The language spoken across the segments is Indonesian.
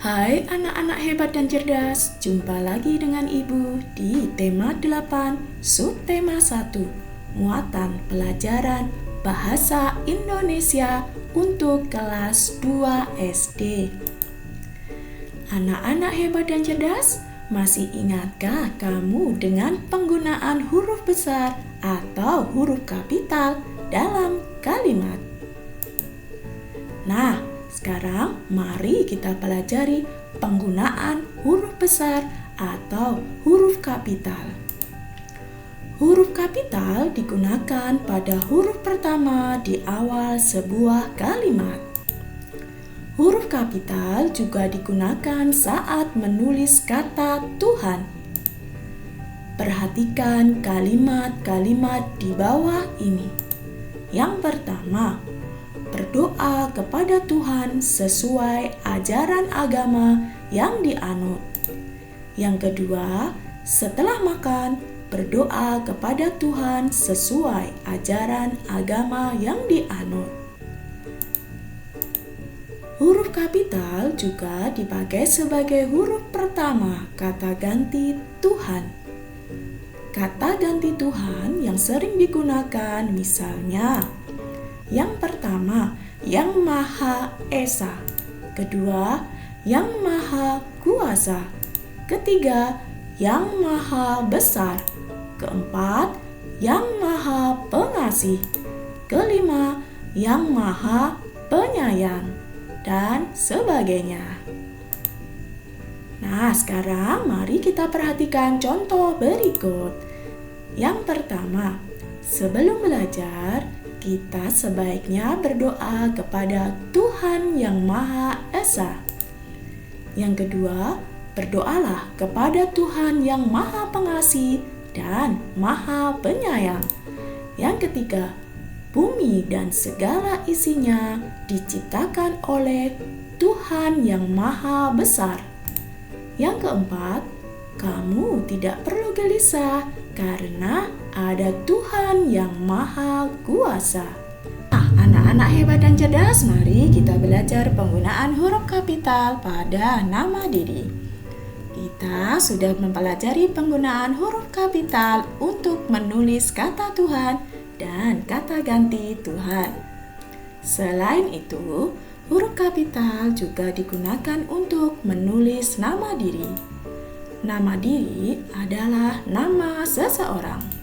Hai anak-anak hebat dan cerdas, jumpa lagi dengan Ibu di tema 8, subtema 1, muatan pelajaran Bahasa Indonesia untuk kelas 2 SD. Anak-anak hebat dan cerdas, masih ingatkah kamu dengan penggunaan huruf besar atau huruf kapital dalam kalimat? Nah, sekarang mari kita pelajari penggunaan huruf besar atau huruf kapital. Huruf kapital digunakan pada huruf pertama di awal sebuah kalimat. Huruf kapital juga digunakan saat menulis kata Tuhan. Perhatikan kalimat-kalimat di bawah ini. Yang pertama, berdoa kepada Tuhan sesuai ajaran agama yang dianut. Yang kedua, setelah makan, berdoa kepada Tuhan sesuai ajaran agama yang dianut. Huruf kapital juga dipakai sebagai huruf pertama kata ganti Tuhan. Kata ganti Tuhan yang sering digunakan misalnya, yang pertama, Yang Maha Esa. Kedua, Yang Maha Kuasa. Ketiga, Yang Maha Besar. Keempat, Yang Maha Pengasih. Kelima, Yang Maha Penyayang, dan sebagainya. Nah, sekarang mari kita perhatikan contoh berikut. Yang pertama, sebelum belajar, kita sebaiknya berdoa kepada Tuhan Yang Maha Esa. Yang kedua, berdoalah kepada Tuhan Yang Maha Pengasih dan Maha Penyayang. Yang ketiga, bumi dan segala isinya diciptakan oleh Tuhan Yang Maha Besar. Yang keempat, kamu tidak perlu gelisah karena ada Tuhan Yang Maha Kuasa. Nah, anak-anak hebat dan cerdas, mari kita belajar penggunaan huruf kapital pada nama diri. Kita sudah mempelajari penggunaan huruf kapital untuk menulis kata Tuhan dan kata ganti Tuhan. Selain itu, huruf kapital juga digunakan untuk menulis nama diri. Nama diri adalah nama seseorang.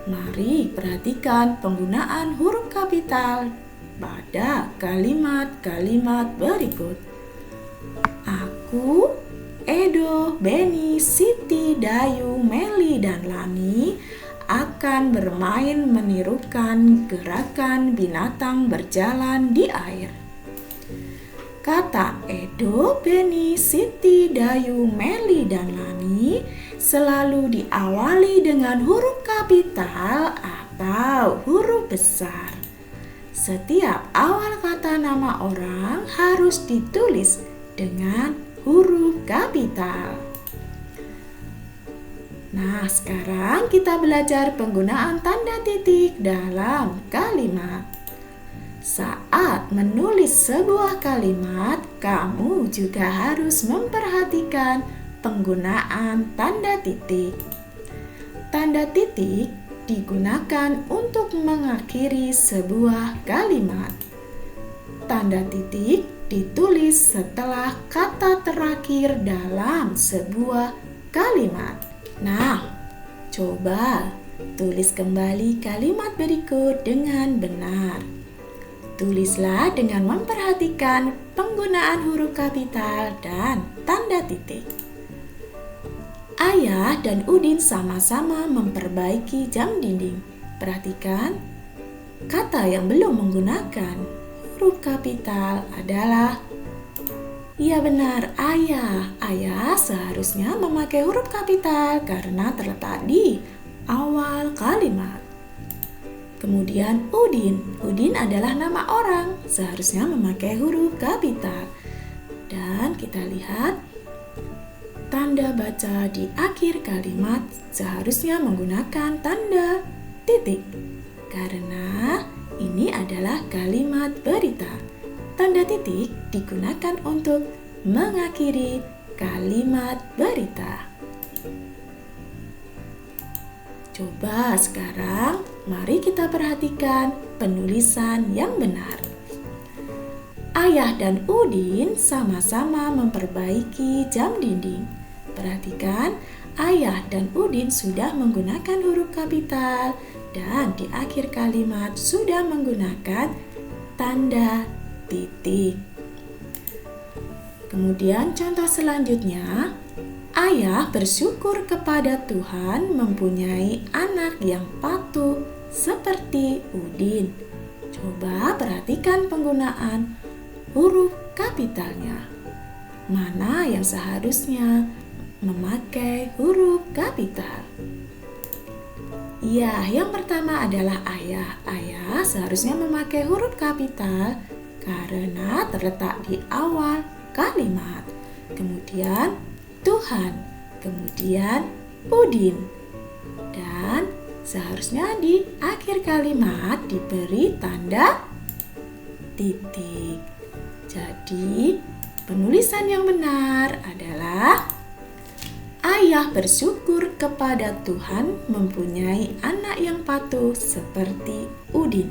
Mari perhatikan penggunaan huruf kapital pada kalimat-kalimat berikut. Aku, Edo, Beni, Siti, Dayu, Meli, dan Lani akan bermain menirukan gerakan binatang berjalan di air. Kata Edo, Beni, Siti, Dayu, Meli, dan Lani selalu diawali dengan huruf kapital atau huruf besar. Setiap awal kata nama orang harus ditulis dengan huruf kapital. Nah, sekarang kita belajar penggunaan tanda titik dalam kalimat. Saat menulis sebuah kalimat, kamu juga harus memperhatikan penggunaan tanda titik. Tanda titik digunakan untuk mengakhiri sebuah kalimat. Tanda titik ditulis setelah kata terakhir dalam sebuah kalimat. Nah, coba tulis kembali kalimat berikut dengan benar. Tulislah dengan memperhatikan penggunaan huruf kapital dan tanda titik. Ayah dan Udin sama-sama memperbaiki jam dinding. Perhatikan, kata yang belum menggunakan huruf kapital adalah ya benar, ayah. Ayah seharusnya memakai huruf kapital karena terletak di awal kalimat. Kemudian Udin. Udin adalah nama orang, seharusnya memakai huruf kapital. Dan kita lihat tanda baca di akhir kalimat seharusnya menggunakan tanda titik. Karena ini adalah kalimat berita. Tanda titik digunakan untuk mengakhiri kalimat berita. Coba sekarang mari kita perhatikan penulisan yang benar. Ayah dan Udin sama-sama memperbaiki jam dinding. Perhatikan, Ayah dan Udin sudah menggunakan huruf kapital dan di akhir kalimat sudah menggunakan tanda titik. Kemudian contoh selanjutnya, Ayah bersyukur kepada Tuhan mempunyai anak yang patuh seperti Udin. Coba perhatikan penggunaan huruf kapitalnya. Mana yang seharusnya memakai huruf kapital? Ya, yang pertama adalah ayah. Ayah seharusnya memakai huruf kapital karena terletak di awal kalimat. Kemudian Tuhan, kemudian Udin. Dan seharusnya di akhir kalimat diberi tanda titik. Jadi, penulisan yang benar adalah Ayah bersyukur kepada Tuhan mempunyai anak yang patuh seperti Udin.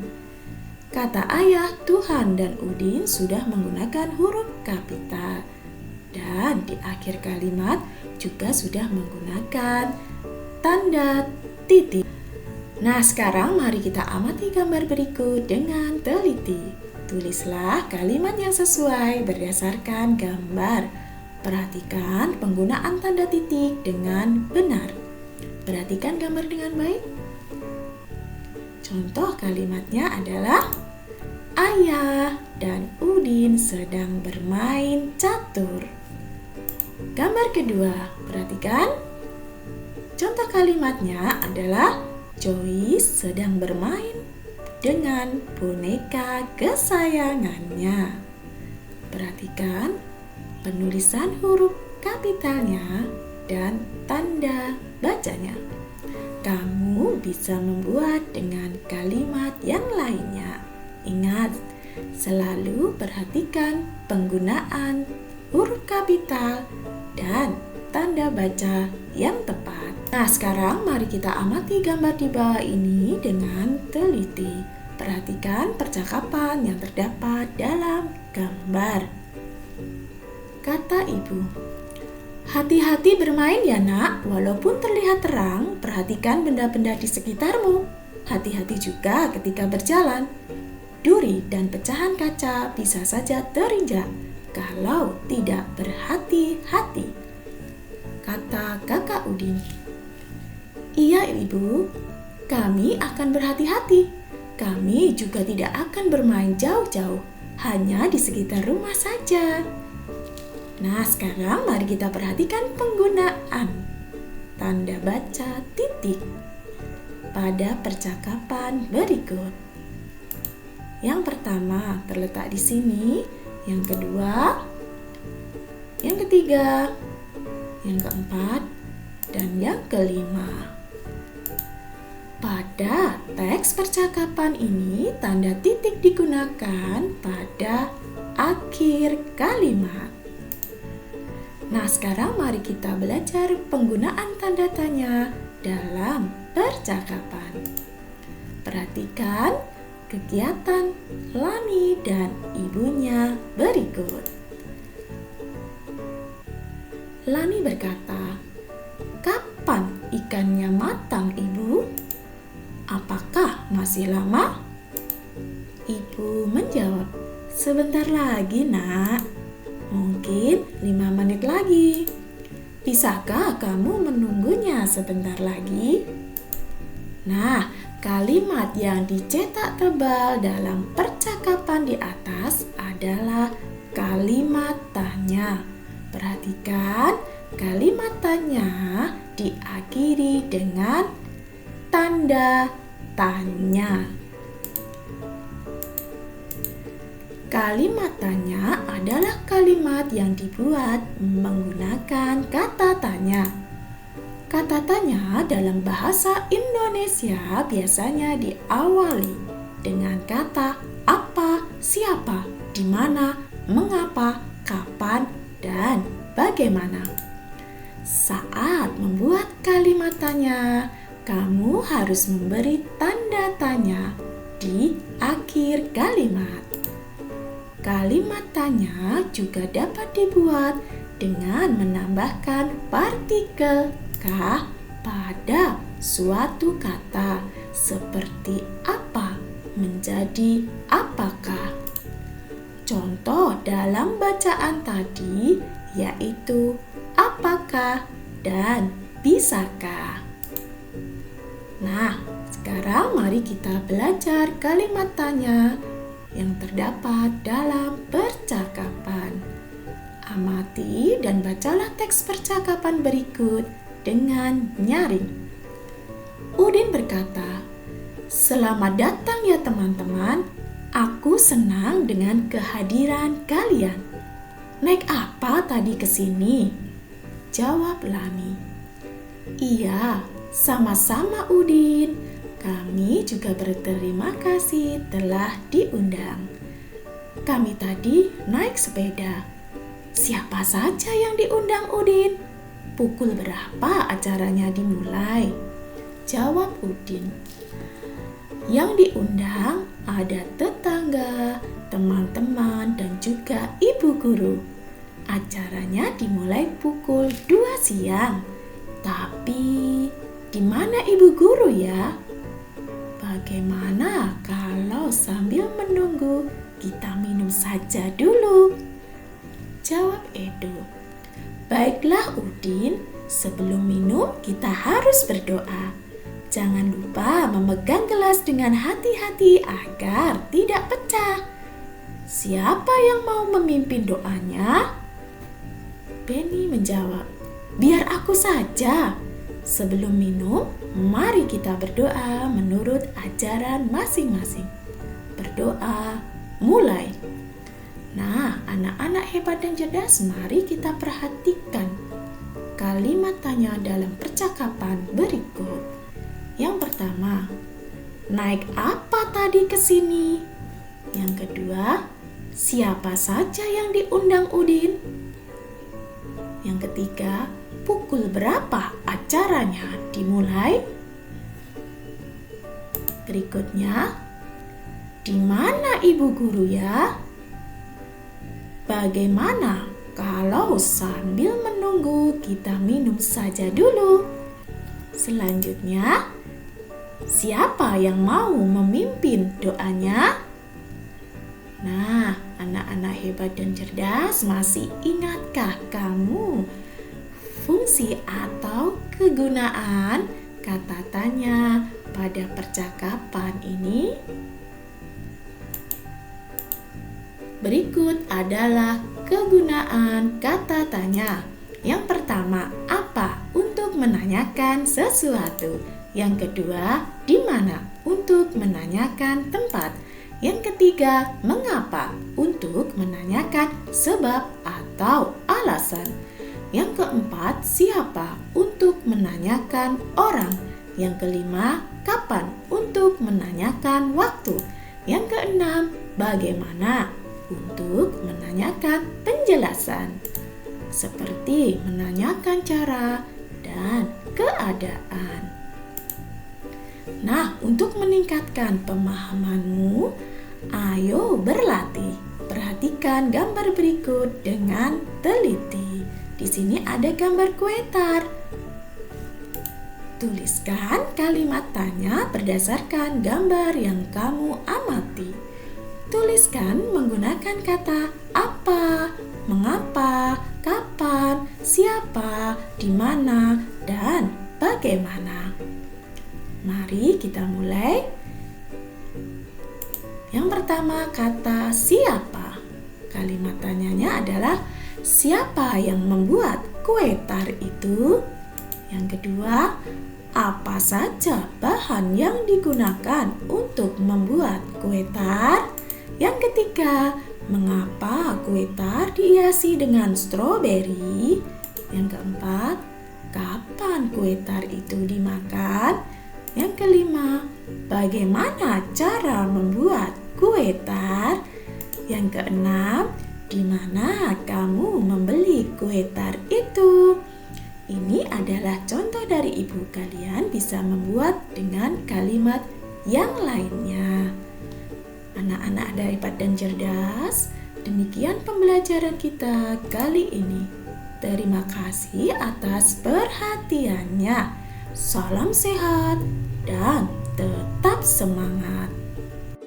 Kata ayah, Tuhan, dan Udin sudah menggunakan huruf kapital. Dan di akhir kalimat juga sudah menggunakan tanda titik. Nah, sekarang mari kita amati gambar berikut dengan teliti. Tulislah kalimat yang sesuai berdasarkan gambar. Perhatikan penggunaan tanda titik dengan benar. Perhatikan gambar dengan baik. Contoh kalimatnya adalah Ayah dan Udin sedang bermain catur. Gambar kedua, perhatikan. Contoh kalimatnya adalah Joyce sedang bermain dengan boneka kesayangannya. Perhatikan penulisan huruf kapitalnya dan tanda bacanya. Kamu bisa membuat dengan kalimat yang lainnya. Ingat, selalu perhatikan penggunaan huruf kapital dan tanda baca yang tepat. Nah, sekarang mari kita amati gambar di bawah ini dengan teliti. Perhatikan percakapan yang terdapat dalam gambar. Kata ibu, hati-hati bermain ya nak, walaupun terlihat terang, perhatikan benda-benda di sekitarmu. Hati-hati juga ketika berjalan. Duri dan pecahan kaca bisa saja terinjak kalau tidak berhati-hati. Kata kakak Udin, iya ibu, kami akan berhati-hati. Kami juga tidak akan bermain jauh-jauh, hanya di sekitar rumah saja. Nah, sekarang mari kita perhatikan penggunaan tanda baca titik pada percakapan berikut. Yang pertama terletak di sini, yang kedua, yang ketiga, yang keempat, dan yang kelima. Pada teks percakapan ini, tanda titik digunakan pada akhir kalimat. Nah, sekarang mari kita belajar penggunaan tanda tanya dalam percakapan. Perhatikan kegiatan Lani dan ibunya berikut. Lani berkata, "Kapan ikannya matang, Ibu? Apakah masih lama?" Ibu menjawab, "Sebentar lagi, Nak. Mungkin 5 menit lagi. Bisakah kamu menunggunya sebentar lagi?" Nah, kalimat yang dicetak tebal dalam percakapan di atas adalah kalimat tanya. Perhatikan, kalimat tanya diakhiri dengan tanda tanya. Kalimat tanya adalah kalimat yang dibuat menggunakan kata tanya. Kata tanya dalam bahasa Indonesia biasanya diawali dengan kata apa siapa, di mana, mengapa, kapan, dan bagaimana. Saat membuat kalimat tanya, kamu harus memberi tanda tanya di akhir kalimat. Kalimat tanya juga dapat dibuat dengan menambahkan partikel kah pada suatu kata seperti apa menjadi apakah. Contoh dalam bacaan tadi yaitu apakah dan bisakah. Nah, sekarang mari kita belajar kalimat tanya yang terdapat dalam percakapan. Amati dan bacalah teks percakapan berikut dengan nyaring. Udin berkata, "Selamat datang ya teman-teman. Aku senang dengan kehadiran kalian." "Naik apa tadi ke sini?" jawab Lani. "Iya, sama-sama Udin. Kami juga berterima kasih telah diundang. Kami tadi naik sepeda." "Siapa saja yang diundang Udin? Pukul berapa acaranya dimulai?" jawab Udin. "Yang diundang ada tetangga, teman-teman, dan juga ibu guru. Acaranya dimulai pukul 2 siang. Tapi di mana ibu guru ya? Bagaimana kalau sambil menunggu kita minum saja dulu?" jawab Edo. "Baiklah Udin, sebelum minum kita harus berdoa. Jangan lupa memegang gelas dengan hati-hati agar tidak pecah. Siapa yang mau memimpin doanya?" Benny menjawab, "Biar aku saja. Sebelum minum, mari kita berdoa menurut ajaran masing-masing. Berdoa, mulai." Nah, anak-anak hebat dan cerdas, mari kita perhatikan kalimat tanya dalam percakapan berikut. Yang pertama, "Naik apa tadi ke sini?" Yang kedua, "Siapa saja yang diundang Udin?" Yang ketiga, "Pukul berapa acaranya dimulai?" Berikutnya, "Di mana ibu guru ya?" Bagaimana kalau sambil menunggu kita minum saja dulu? Selanjutnya, siapa yang mau memimpin doanya? Nah, anak-anak hebat dan cerdas, masih ingatkah kamu fungsi atau kegunaan kata tanya pada percakapan ini? Berikut adalah kegunaan kata tanya. Yang pertama, apa? Untuk menanyakan sesuatu. Yang kedua, di mana? Untuk menanyakan tempat. Yang ketiga, mengapa? Untuk menanyakan sebab atau alasan. Yang keempat, siapa? Untuk menanyakan orang. Yang kelima, kapan? Untuk menanyakan waktu. Yang keenam, bagaimana? Untuk menanyakan penjelasan. Seperti menanyakan cara dan keadaan. Nah, untuk meningkatkan pemahamanmu, ayo berlatih. Perhatikan gambar berikut dengan teliti. Di sini ada gambar kue tar. Tuliskan kalimat tanya berdasarkan gambar yang kamu amati. Tuliskan menggunakan kata apa, mengapa, kapan, siapa, di mana, dan bagaimana. Mari kita mulai. Yang pertama, kata siapa. Kalimat tanyanya adalah siapa yang membuat kue tar itu? Yang kedua, apa saja bahan yang digunakan untuk membuat kue tar? Yang ketiga, mengapa kue tar dihiasi dengan stroberi? Yang keempat, kapan kue tar itu dimakan? Yang kelima, bagaimana cara membuat kue tar? Yang keenam, di mana kamu membeli kue tar itu? Ini adalah contoh dari ibu kalian bisa membuat dengan kalimat yang lainnya. Anak-anak daripat dan cerdas, demikian pembelajaran kita kali ini. Terima kasih atas perhatiannya. Salam sehat dan tetap semangat.